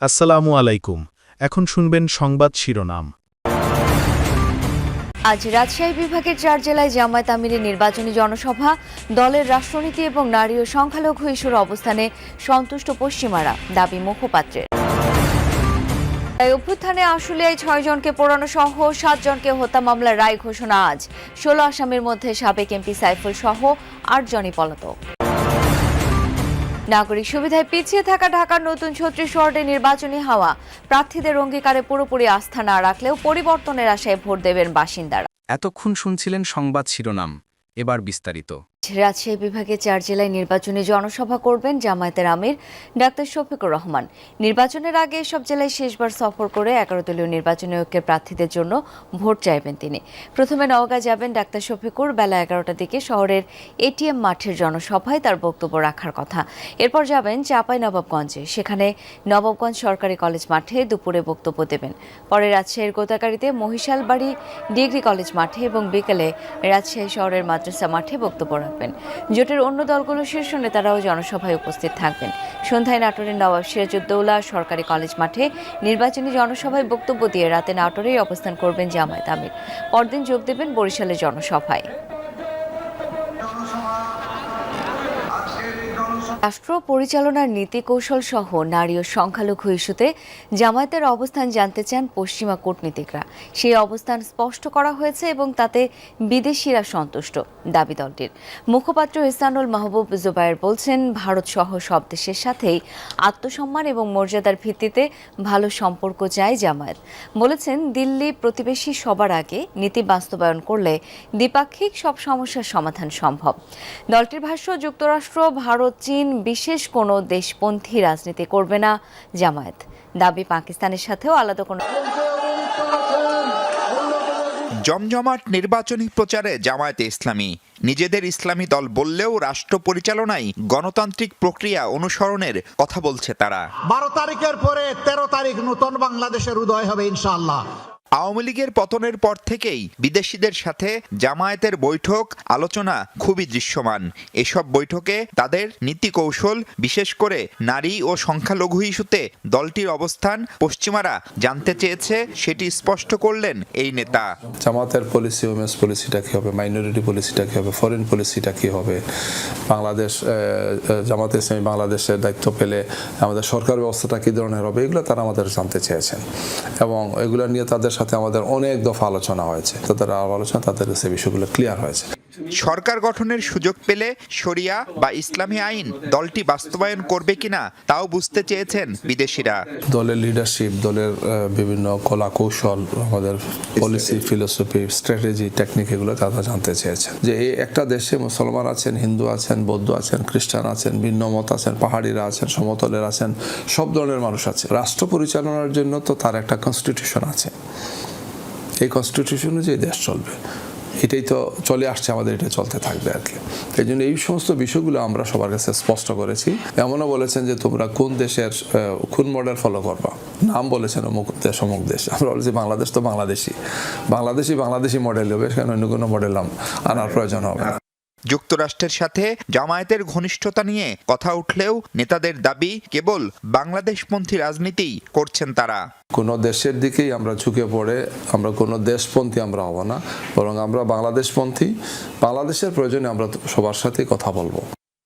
আসসালামু আলাইকুম। এখন শুনবেন সংবাদ শিরোনাম। আজ রাজশাহী বিভাগের ৪ জেলায় জামায়াত আমিরের নির্বাচনী জনসভা, দলের রাষ্ট্রনীতি এবং নারী ও সংখ্যালঘু ইস্যুর অবস্থানে সন্তুষ্ট পশ্চিমারা, দাবি মুখপাত্রের। এই অভ্যুত্থানে আশুলিয়ায় ৬ জনকে পোড়ানো সহ ৭ জনকে হত্যা মামলার রায় ঘোষণা আজ। ১৬ আসামির মধ্যে সাবেক এমপি সাইফুল সহ ৮ জনই পলাতক। নাগরিক সুবিধায় পিছিয়ে থাকা ঢাকার নতুন ৩৬ ওয়ার্ডে নির্বাচনী হাওয়া, প্রার্থীদের অঙ্গীকারে পুরোপুরি আস্থা না রাখলেও পরিবর্তনের আশায় ভোট দেবেন বাসিন্দারা। এতক্ষণ শুনছিলেন সংবাদ শিরোনাম, এবার বিস্তারিত। রাজশাহী বিভাগে ৪ জেলায় নির্বাচনী জনসভা করবেন জামায়াতের আমির ডাক্তার শফিকুর রহমান। নির্বাচনের আগে এসব জেলায় শেষবার সফর করে ১১ দলীয় নির্বাচনী ঐক্যের প্রার্থীদের জন্য ভোট চাইবেন তিনি। প্রথমে নওগাঁ যাবেন ডাক্তার শফিকুর। বেলা ১১টার দিকে শহরের এটিএম মাঠের জনসভায় তার বক্তব্য রাখার কথা। এরপর যাবেন চাঁপাইনবাবগঞ্জে, সেখানে নবাবগঞ্জ সরকারি কলেজ মাঠে দুপুরে বক্তব্য দেবেন। পরে রাজশাহীর গোতাগাড়িতে মহিশালবাড়ি ডিগ্রি কলেজ মাঠে এবং বিকেলে রাজশাহী শহরের মাদ্রাসা মাঠে বক্তব্য রাখবেন। জোটের অন্য দলগুলোর শীর্ষ নেতারাও জনসভায় উপস্থিত থাকবেন। সন্ধ্যায় নাটোরের নবাব সিরাজউদ্দৌলা সরকারি কলেজ মাঠে নির্বাচনী জনসভায় বক্তব্য দিয়ে রাতে নাটোরেই অবস্থান করবেন জামায়াত আমির। পরদিন যোগ দেবেন বরিশালের জনসভায়। রাষ্ট্র পরিচালনার নীতি কৌশল সহ নারী ও সংখ্যালঘু ইস্যুতে জামায়াতের অবস্থান জানতে চান পশ্চিমা কূটনীতিকরা। সেই অবস্থান স্পষ্ট করা হয়েছে এবং তাতে বিদেশিরা সন্তুষ্ট, দাবি দলটির। মুখপাত্র ইহসানুল মাহবুব জুবায়ের বলছেন, ভারত সহ সব দেশের সাথেই আত্মসম্মান এবং মর্যাদার ভিত্তিতে ভালো সম্পর্ক চায় জামায়াত। বলেছেন, দিল্লি প্রতিবেশী সবার আগে নীতি বাস্তবায়ন করলে দ্বিপাক্ষিক সব সমস্যার সমাধান সম্ভব। দলটির ভাষ্য, যুক্তরাষ্ট্র, ভারত, চীন বিশেষ কোনো দেশপন্থী রাজনীতি করবে না জামায়াত। দাবি, পাকিস্তানের সাথেও আলাদা কোনো জমজমাট নির্বাচনী প্রচারে জামায়াতে ইসলামী নিজেদের ইসলামী দল বললেও রাষ্ট্র পরিচালনায় গণতান্ত্রিক প্রক্রিয়া অনুসরণের কথা বলছে তারা। 12 তারিখের পরে 13 তারিখ নতুন বাংলাদেশের উদয় হবে ইনশাআল্লাহ। আওয়ামী লীগের পতনের পর থেকেই বিদেশিদের সাথে জামায়াতের বৈঠক আলোচনা খুবই দৃশ্যমান। এসব বৈঠকে তাদের নীতি কৌশল, বিশেষ করে নারী ও সংখ্যালঘু ইস্যুতে দলটির অবস্থান পশ্চিমারা জানতে চেয়েছে, সেটি স্পষ্ট করলেন এই নেতা। জামাতের পলিসি, ওমেন্স পলিসিটা কী হবে, মাইনরিটি পলিসিটা কী হবে, ফরেন পলিসিটা কী হবে, বাংলাদেশ জামাতে ইসলামী বাংলাদেশের দায়িত্ব পেলে আমাদের সরকার ব্যবস্থাটা কী ধরনের হবে, এগুলো তারা আমাদের জানতে চেয়েছেন এবং এগুলো নিয়ে তাদের সাথে আমাদের অনেক দফা আলোচনা হয়েছে। তাদের আলোচনা, তাদের সে বিষয়গুলো ক্লিয়ার হয়েছে। সরকার গঠনের সুযোগ পেলে শরিয়া বা ইসলামী আইন দলটি বাস্তবায়ন করবে কিনা তাও বুঝতে চেয়েছেন বিদেশিরা। দলের লিডারশিপ, দলের বিভিন্ন কলা কৌশল, আমাদের পলিসি, ফিলোসফি, স্ট্র্যাটেজি, টেকনিক, এগুলো তারা জানতে চেয়েছেন। যে এই একটা দেশে মুসলমান আছেন, হিন্দু আছেন, বৌদ্ধ আছেন, খ্রিস্টান আছেন, ভিন্ন মত আছেন, পাহাড়িরা আছেন, সমতলের আছেন, সব ধরনের মানুষ আছে। রাষ্ট্র পরিচালনার জন্য তো তার একটা কনস্টিটিউশন আছে। এই কনস্টিটিউশন অনুযায়ী দেশ চলবে, এটাই তো চলে আসছে, আমাদের এটা চলতে থাকবে আর কি। এই জন্য এই সমস্ত বিষয়গুলো আমরা সবার কাছে স্পষ্ট করেছি। এমনও বলেছেন যে তোমরা কোন দেশের কোন মডেল ফলো করবা, নাম বলেছেন অমুক দেশ অমুক দেশ। আমরা বলেছি বাংলাদেশ তো বাংলাদেশি মডেল হবে, সেখানে অন্য কোনো মডেল নাম আনার প্রয়োজন হবে না। যুক্তরাষ্ট্রের সাথে জামায়াতের ঘনিষ্ঠতা নিয়ে কথা উঠলেও নেতাদের দাবি, কেবল বাংলাদেশপন্থী রাজনীতি করছেন তারা। কোনো দেশের দিকেই আমরা ঝুঁকে পড়ে আমরা কোনো দেশপন্থী আমরা হব না, বরং আমরা বাংলাদেশপন্থী। বাংলাদেশের প্রয়োজনে আমরা সবার সাথে কথা বলবো।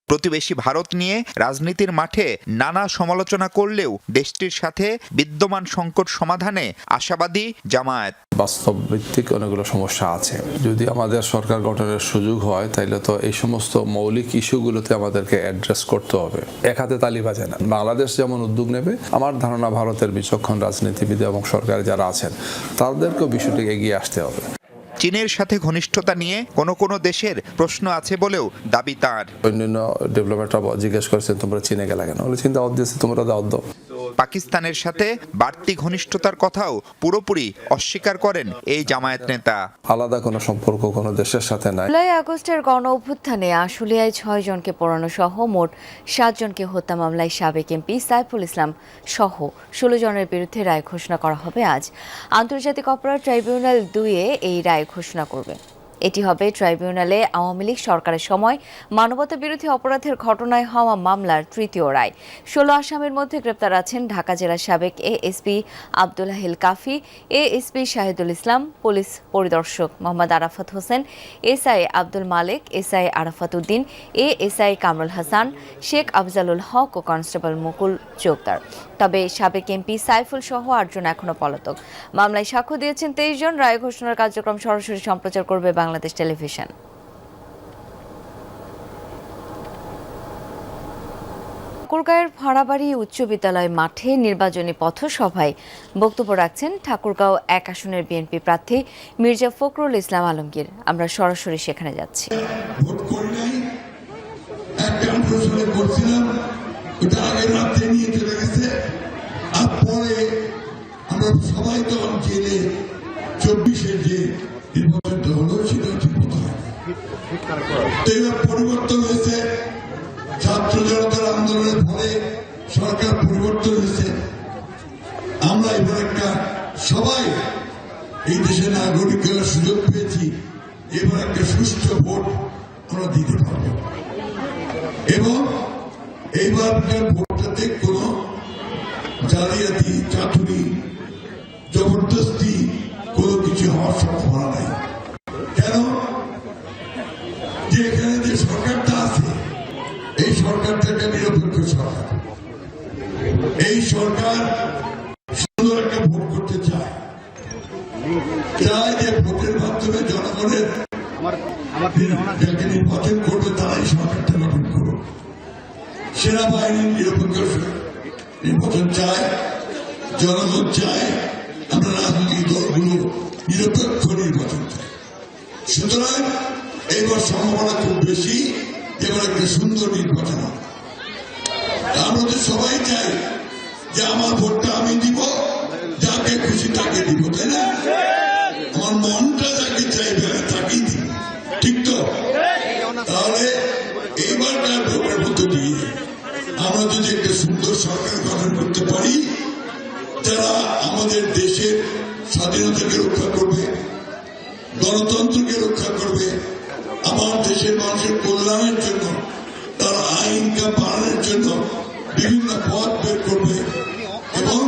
প্রতিবেশী ভারত নিয়ে রাজনীতির মাঠে নানা সমালোচনা করলেও দেশটির সাথে বিদ্যমান সংকট সমাধানে আশাবাদী জামায়াত। বাস্তব ভিত্তিক অনেকগুলো সমস্যা আছে। যদি আমাদের সরকার গঠনের সুযোগ হয়, তাইলে তো এই সমস্ত মৌলিক ইস্যুগুলোতে আমাদেরকে অ্যাড্রেস করতে হবে। এক হাতে তালি বাজে না। বাংলাদেশ যেমন উদ্যোগ নেবে, আমার ধারণা ভারতের বিচক্ষণ রাজনীতিবিদ এবং সরকার যারা আছেন তাদেরকেও বিষয়টিকে এগিয়ে আসতে হবে। চীনের সাথে ঘনিষ্ঠতা নিয়ে কোনো দেশের প্রশ্ন আছে বলেও দাবি তার। অন্যান্য ডেভেলপমেন্টরা জিজ্ঞেস করেছেন তোমরা চীনে গেলে কেন, বলে চিন্তা অদ্দেশ্যে তোমরা দাও। পাকিস্তানের সাথে বাড়তি ঘনিষ্ঠতার কথাও পুরোপুরি অস্বীকার করেন এই জামায়াত নেতা। আলাদা কোনো সম্পর্ক কোনো দেশের সাথে নাই। জুলাই আগস্টের গণ অভ্যুত্থানে আশুলিয়ায় ৬ জনকে পোড়ানো সহ মোট ৭ জনকে হত্যা মামলায় সাবেক এমপি সাইফুল ইসলাম সহ ১৬ জনের বিরুদ্ধে রায় ঘোষণা করা হবে আজ। আন্তর্জাতিক অপরাধ ট্রাইব্যুনাল ২ এই রায় ঘোষণা করবে। এটি হবে ট্রাইব্যুনালে আওয়ামী লীগ সরকারের সময় মানবতা বিরোধী অপরাধের ঘটনায় হওয়া মামলার তৃতীয় রায়। 16 আসামির মধ্যে গ্রেপ্তার আছেন ঢাকা জেলার সাবেক এএসপি আব্দুল হালিল কাফি, এএসপি শাহিদুল ইসলাম, পুলিশ পরিদর্শক মোহাম্মদ আরাফাত হোসেন, এসআই আব্দুল মালেক, এসআই আরাফাত উদ্দিন, এএসআই কামরুল হাসান, শেখ আফজালুল হক ও কনস্টেবল মুকুল চোকদার। তবে সাবেক এমপি সাইফুল সহ 8 জন এখনো পলাতক। মামলায় সাক্ষ্য দিয়েছেন 23 জন। রায় ঘোষণার কার্যক্রম সরাসরি সম্প্রচার করবে বাংলাদেশ টেলিভিশন। ঠাকুরগাঁওয়ের ভাড়াবাড়ি উচ্চ বিদ্যালয় মাঠে নির্বাচনী পথসভায় বক্তব্য রাখছেন ঠাকুরগাঁও 1 আসনের বিএনপি প্রার্থী মির্জা ফখরুল ইসলাম আলমগীর। আমরা সরাসরি সেখানে যাচ্ছি। ভোট করি নাই, একটা আন্দোলন করছিলাম, ওটা আগের রাত্রে নিয়ে চলে গেছে। আর পরে আমরা সবাই তখন জেলে 24-এ যে নির্বাচনটা হলো সেটা ঠিক মতো হয়। তো এবার পরিবর্তন হয়েছে, ছাত্র জনতার আন্দোলনের ফলে সরকার পরিবর্তন হয়েছে। আমরা এবার একটা সবাই এই দেশের নাগরিকের সুযোগ পেয়েছি, এবার একটা সুষ্ঠু ভোট আমরা দিতে পারব এবং এইবারকার ভোটটাতে কোনো জালিয়াতি, চাতুরি, জবরদস্তি কোনো কিছু হওয়ার সম্ভাবনা নাই। কেন যে এখানে যে সরকারটা আছে, এই সরকারটা একটা নিরপেক্ষ সরকার। এই সরকার সুন্দর একটা ভোট করতে চায় যে ভোটের মাধ্যমে জনগণের যাকে নির্বাচন করবে তারাই সরকারটা গঠন করবে। সেনাবাহিনীর নিরপেক্ষ নির্বাচন চায়, জনগণ চায়, আমরা রাজনৈতিক দলগুলো নিরপেক্ষ নির্বাচন চাই। সুতরাং এইবার সম্ভাবনা খুব বেশি, এবার একটা সুন্দর নির্বাচন হবে। আমরা তো সবাই চাই যে আমার ভোটটা আমি দিব, যাকে খুশি তাকে দিব, তাই না? আমার মনটা যাকে চাইবে তাকেই দিব, ঠিক তো? তাহলে এইবারকার ভোটের মধ্য দিয়ে আমরা যদি একটা সুন্দর সরকার গঠন করতে পারি, যারা আমাদের দেশের স্বাধীনতাকে রক্ষা করবে, গণতন্ত্রকে রক্ষা করবে, আমার দেশের মানুষের কল্যাণের জন্য, তারা আইনটা বাড়ানোর জন্য বিভিন্ন পথ বের করবে এবং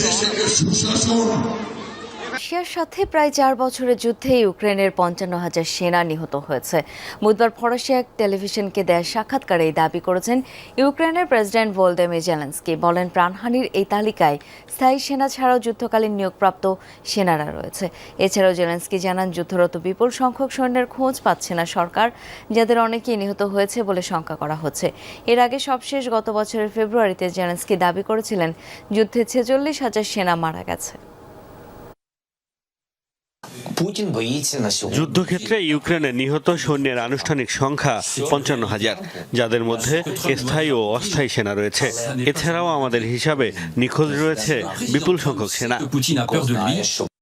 দেশে সুশাসন। রাশিয়ার সাথে প্রায় 4 বছরের যুদ্ধে ইউক্রেনের 55,000 সেনা নিহত হয়েছে। বুধবার ফরাসি এক টেলিভিশনকে দেয়া সাক্ষাৎকারে এই দাবি করেছেন ইউক্রেনের প্রেসিডেন্ট ভলোদিমির জেলেনস্কি। বলেন, প্রাণহানির এই তালিকায় স্থায়ী সেনা ছাড়াও যুদ্ধকালীন নিয়োগপ্রাপ্ত সেনারা রয়েছে। এছাড়াও জেলেনস্কি জানান, যুদ্ধরত বিপুল সংখ্যক সৈন্যের খোঁজ পাচ্ছে না সরকার, যাদের অনেকেই নিহত হয়েছে বলে শঙ্কা করা হচ্ছে। এর আগে সবশেষ গত বছরের ফেব্রুয়ারিতে জেলেনস্কি দাবি করেছিলেন যুদ্ধে 46,000 সেনা মারা গেছে। যুদ্ধক্ষেত্রে ইউক্রেনের নিহত সৈন্যের আনুষ্ঠানিক সংখ্যা 55,000, যাদের মধ্যে স্থায়ী ও অস্থায়ী সেনা রয়েছে। এছাড়াও আমাদের হিসাবে নিখোঁজ রয়েছে বিপুল সংখ্যক সেনা।